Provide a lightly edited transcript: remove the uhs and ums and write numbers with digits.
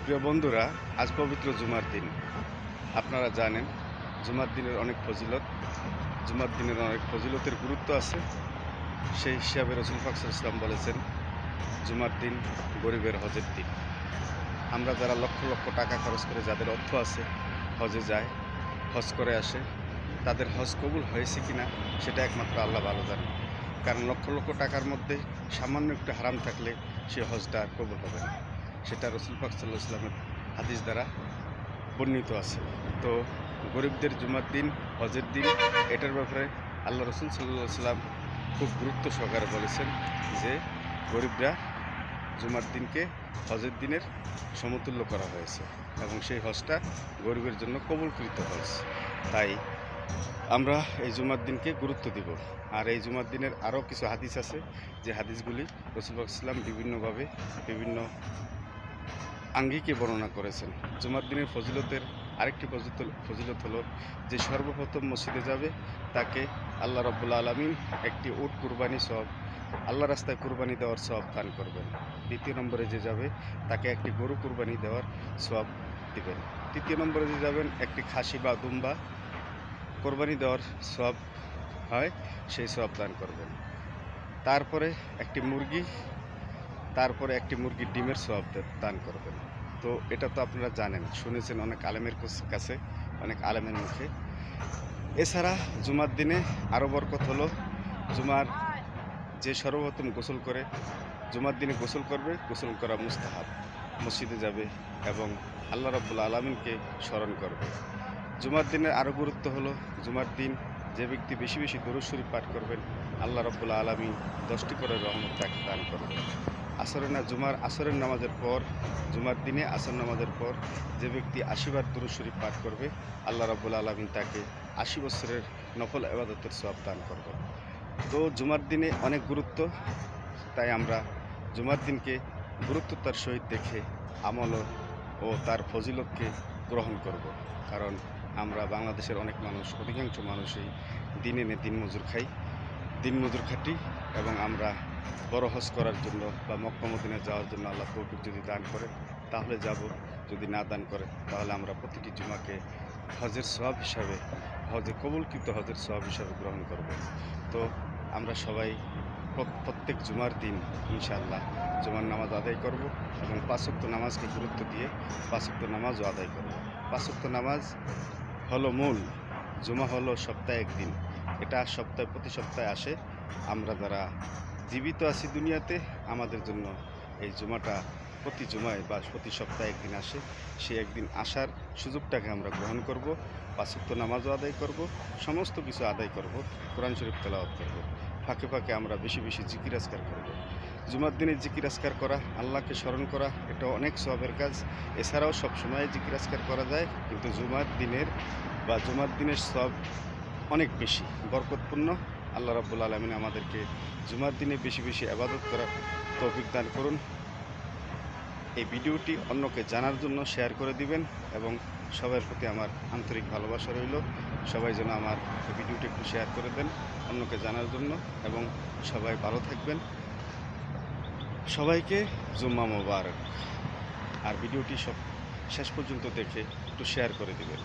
প্রিয় বন্ধুরা, আজ পবিত্র জুমার দিন। আপনারা জানেন জুমার দিনের অনেক ফজিলত, জুমার দিনের অনেক ফজিলতের গুরুত্ব আছে। সেই হিসাবে রসুল পাক সাল্লাল্লাহু আলাইহি ওয়াসাল্লাম বলেছেন, জুমার দিন গরিবের হজের দিন। আমরা যারা লক্ষ লক্ষ টাকা খরচ করে, যাদের অর্থ আছে, হজে যায়, হজ করে আসে, তাদের হজ কবুল হয়েছে কিনা সেটা একমাত্র আল্লাহ ভালো জানে। কারণ লক্ষ লক্ষ টাকার মধ্যে সামান্য একটু হারাম থাকলে সে হজটা আর কবুল হবে না। সেটা রসুল পাক সাল্লাল্লাহু আলাইহি ওয়াসাল্লামের হাদিস দ্বারা বর্ণিত আছে। তো গরিবদের জুমার দিন, হজের দিন, এটার ব্যাপারে আল্লাহ রসুল সাল্লাল্লাহু আলাইহি ওয়াসাল্লাম খুব গুরুত্ব সহকারে বলেছেন যে গরিবরা জুমার দিনকে হজের দিনের সমতুল্য করা হয়েছে এবং সেই হজটা গরিবের জন্য কবুলকৃত হয়েছে। তাই আমরা এই জুমার দিনকে গুরুত্ব দিব। আর এই জুমার দিনের আরও কিছু হাদিস আছে, যে হাদিসগুলি রসুল ইসলাম বিভিন্নভাবে বিভিন্ন আঙ্গিকে বর্ণনা করেছেন। জুমার দিনের ফজিলতের আরেকটি ফজিলত হলো যে সর্বপ্রথম মসজিদে যাবে তাকে আল্লাহ রাব্বুল আলামিন একটি উট কুরবানি সওয়াব, আল্লাহ রাস্তায় কুরবানি দেওয়ার সওয়াব দান করবেন। দ্বিতীয় নম্বরে যে যাবে তাকে একটি গরু কুরবানি দেওয়ার সওয়াব দিবেন। তৃতীয় নম্বরে যে যাবেন একটি খাসি বা দুম্বা কোরবানি দেওয়ার সওয়াব হয়, সেই সওয়াব দান করবেন। তারপরে একটি মুরগির ডিমের সওয়াব দান করবেন। তো এটা তো আপনারা জানেন, শুনেছেন অনেক আলেমের কাছে, অনেক আলেমের মুখে। এছাড়া জুমার দিনে আরও বরকত হলো, জুমার যে সর্বপ্রথম গোসল করে, জুমার দিনে গোসল করবে, গোসল করা মুস্তাহাব, মসজিদে যাবে এবং আল্লাহ রাব্বুল আলামিনকে স্মরণ করবে। জুমার দিনের আরও গুরুত্ব হলো, জুমার দিন যে ব্যক্তি বেশি বেশি দরুদ শরীফ পাঠ করবেন, আল্লাহ রাব্বুল আলামিন 10টি করে রহমত তাকে দান করবেন। আসরের নামাজের পর, জুমার দিনে আসর নামাজের পর যে ব্যক্তি 80 বার দরুদ শরীফ পাঠ করবে, আল্লাহ রাব্বুল আলামিন তাকে 80 বছরের নফল ইবাদতের সওয়াব দান করবেন। তো জুমার দিনে অনেক গুরুত্ব, তাই আমরা জুমার দিনকে গুরুত্বতার সহিত দেখে আমল ও তার ফজিলতকে গ্রহণ করব। কারণ আমরা বাংলাদেশের অনেক মানুষ, অধিকাংশ মানুষই দিন এনে দিন মজুর খাটি এবং আমরা বড় হজ করার জন্য বা মক্কা মদিনা যাওয়ার জন্য আল্লাহ তৌফিক যদি দান করে তাহলে যাব, যদি না দান করে তাহলে আমরা প্রতিটি জুমাকে হজের সওয়াব হিসাবে, কবুলকৃত হজের সওয়াব হিসাবে গ্রহণ করব। তো আমরা সবাই প্রত্যেক জুমার দিন ইনশাআল্লাহ জুমার নামাজ আদায় করব এবং 5 ওয়াক্ত নামাজকে গুরুত্ব দিয়ে 5 ওয়াক্ত নামাজও আদায় করব। 5 ওয়াক্ত নামাজ হলো মূল, জুমা হলো সপ্তাহে একদিন, এটা প্রতি সপ্তাহে আসে। আমরা যারা জীবিত আছি দুনিয়াতে, আমাদের জন্য এই জুমাটা প্রতি জুমায় বা প্রতি সপ্তাহে একদিন আসে। সেই একদিন আসার সুযোগটাকে আমরা গ্রহণ করব, 5 ওয়াক্ত নামাজও আদায় করব, সমস্ত কিছু আদায় করব, কোরআন শরীফ তেলাওয়াত করব, ফাঁকে ফাঁকে আমরা বেশি বেশি জিকির আজকার করব। জুমার দিনে জিকির আজকার করা, আল্লাহকে স্মরণ করা, এটা অনেক সওয়াবের কাজ। এছাড়াও সবসময় জিকির আজকার করা যায়, কিন্তু জুমার দিনের সওয়াব অনেক বেশি বরকতপূর্ণ। আল্লাহ রাব্বুল আলামিন আমাদেরকে জুমার দিনে বেশি বেশি ইবাদত করার তৌফিক দান করুন। এই ভিডিওটি অন্যকে জানার জন্য শেয়ার করে দিবেন এবং সবার প্রতি আমার আন্তরিক ভালোবাসা রইল। সবাই যেন আমার এই ভিডিওটি একটু শেয়ার করে দেন অন্যকে জানার জন্য, এবং সবাই ভালো থাকবেন। সবাইকে জুম্মা মোবারক। আর ভিডিওটি শেষ পর্যন্ত দেখে একটু শেয়ার করে দিবেন।